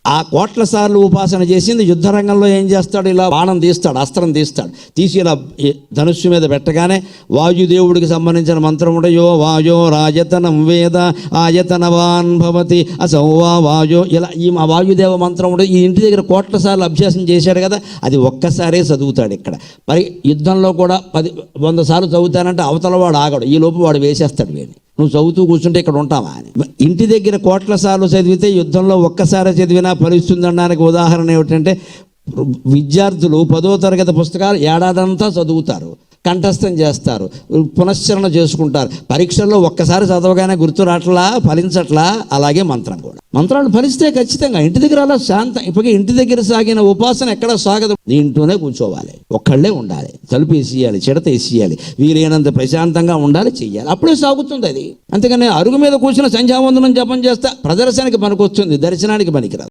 ఆ కోట్ల సార్లు ఉపాసన చేసింది యుద్ధరంగంలో ఏం చేస్తాడు, ఇలా బాణం తీస్తాడు, అస్త్రం తీస్తాడు, తీసి ఇలా ధనుస్సు మీద పెట్టగానే వాయుదేవుడికి సంబంధించిన మంత్రం ఉండయో వాయో రాజతనం వేద ఆయతనవాన్ భవతి అసౌవా వాయో, ఇలా ఈ వాయుదేవ మంత్రం ఉండదు. ఈ ఇంటి దగ్గర కోట్ల సార్లు అభ్యాసం చేశాడు కదా, అది ఒక్కసారే చదువుతాడు. ఇక్కడ మరి యుద్ధంలో కూడా 100 సార్లు చదువుతానంటే అవతల వాడు ఆగడు, ఈ లోపు వాడు వేసేస్తాడు వీడిని. నువ్వు చదువుతూ కూర్చుంటే ఇక్కడ ఉంటావా అని. ఇంటి దగ్గర కోట్ల సార్లు చదివితే యుద్ధంలో ఒక్కసారి చదివినా ఫలిస్తుంది అనడానికి ఉదాహరణ ఏమిటంటే, విద్యార్థులు 10వ తరగతి పుస్తకాలు ఏడాదంతా చదువుతారు, కంఠస్థం చేస్తారు, పునశ్చరణ చేసుకుంటారు. పరీక్షల్లో ఒక్కసారి చదవగానే గుర్తు రావట్లా, ఫలించట్లా. అలాగే మంత్రం కూడా, మంత్రాలు ఫలిస్తే ఖచ్చితంగా ఇంటి దగ్గర అలా శాంతం. ఇప్పటికే ఇంటి దగ్గర సాగిన ఉపాసన ఎక్కడ సాగదు. ఇంట్లోనే కూర్చోవాలి, ఒక్కళ్ళే ఉండాలి, తలుపు వేసేయాలి, చిడత వేసేయాలి, వీలైనంత ప్రశాంతంగా ఉండాలి, చెయ్యాలి, అప్పుడే సాగుతుంది అది. అంతేగాని అరుగు మీద కూర్చున్న సంధ్యావందనం జపం చేస్తే ప్రదర్శనకి పనికొస్తుంది, దర్శనానికి పనికిరాదు.